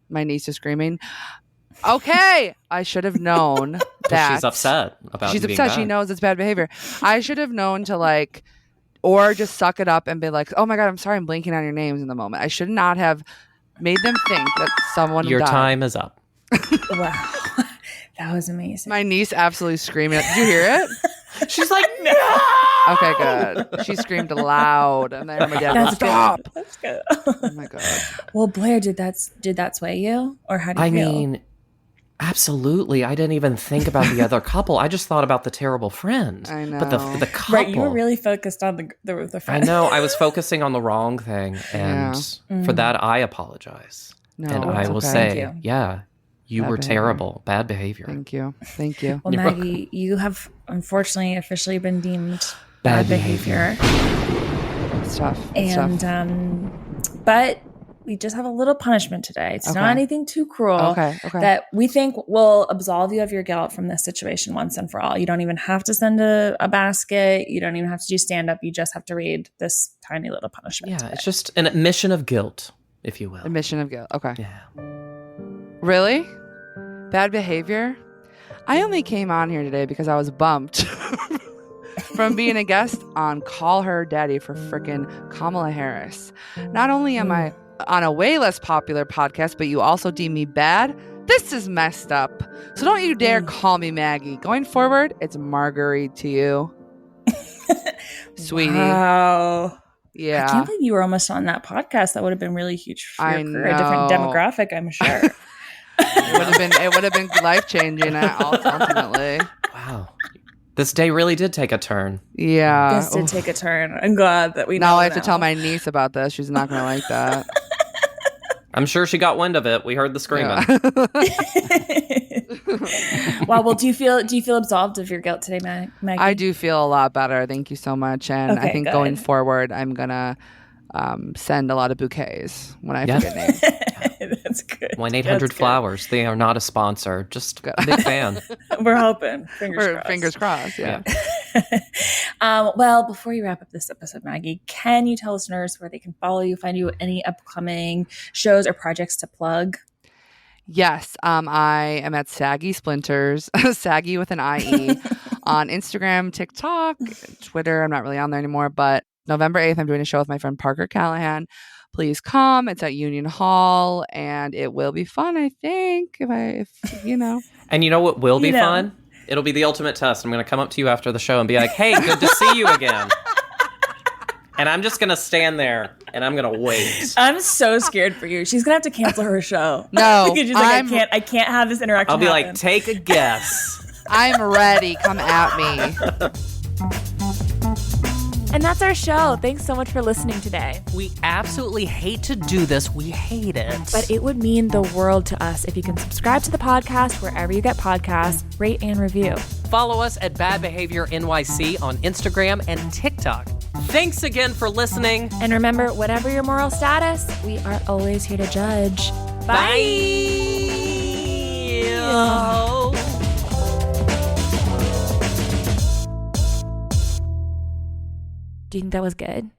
My niece is screaming. Okay, I should have known that she's upset about. She's you being upset. She back. knows it's bad behavior. I should have known to like, or just suck it up and be like, "Oh my God, I'm sorry, I'm blanking on your names in the moment." I should not have made them think that someone Your died. time is up. Wow. That was amazing. My niece absolutely screaming. Did you hear it? She's like, no. Okay, good. She screamed loud, and then my dad goes, That's good. "Stop!" That's good. Oh my God. Well, Blair, did that sway you, or how do you I feel? mean, absolutely. I didn't even think about the other couple. I just thought about the terrible friend. I know. But the couple. Right, you were really focused on the I friend. know. I was focusing on the wrong thing, and for that, I apologize. No, and I it's will okay. say, Thank you. yeah, you Bad were behavior. terrible. Bad behavior. Thank you. Thank you. Well, You're Maggie, you have unfortunately officially been deemed Bad bad behavior. It's tough. It's And tough. but we just have a little punishment today. It's not Okay. anything too cruel. Okay. Okay. That we think will absolve you of your guilt from this situation once and for all. You don't even have to send a basket. You don't even have to do stand up. You just have to read this tiny little punishment. Yeah, today. it's just an admission of guilt, if you will. Admission of guilt. Okay. Yeah. Really? Bad behavior? I only came on here today because I was bumped from being a guest on Call Her Daddy for frickin' Kamala Harris. Not only am I on a way less popular podcast, but you also deem me bad? This is messed up. So don't you dare call me Maggie. Going forward, it's Marguerite to you. Sweetie. Wow. Yeah. I can't believe you were almost on that podcast. That would have been really huge for your I career. A different know. demographic, I'm sure. It would have been life changing ultimately. Wow. This day really did take a turn. Yeah. This did take a turn. I'm glad that we Now know I have to tell my niece about this. She's not going to like that. I'm sure she got wind of it. We heard the screaming. Wow. Well, do you feel absolved of your guilt today, Maggie? I do feel a lot better. Thank you so much. And I Okay, think good. going forward, I'm going to send a lot of bouquets when I Yeah. forget names. That's good. 1-800 That's good. Flowers. They are not a sponsor. Just a big fan. We're hoping. Fingers crossed. Fingers crossed. Yeah. Well, before you wrap up this episode, Maggie, can you tell listeners where they can follow you, find you, any upcoming shows or projects to plug? Yes. I am at Saggy Splinters, Saggy with an IE, on Instagram, TikTok, Twitter. I'm not really on there anymore, but November 8th, I'm doing a show with my friend Parker Callahan. Please come. It's at Union Hall, and it will be fun, I think, if you know. And you know what will be You know. fun? It'll be the ultimate test. I'm going to come up to you after the show and be like, hey, good to see you again. And I'm just going to stand there and I'm going to wait. I'm so scared for you. She's gonna have to cancel her show. No, Because she's like, I can't have this interaction. I'll be happen. like, take a guess. I'm ready. Come at me. And that's our show. Thanks so much for listening today. We absolutely hate to do this. We hate it. But it would mean the world to us if you can subscribe to the podcast wherever you get podcasts, rate and review. Follow us at Bad Behavior NYC on Instagram and TikTok. Thanks again for listening. And remember, whatever your moral status, we are always here to judge. Bye. Do you think that was good?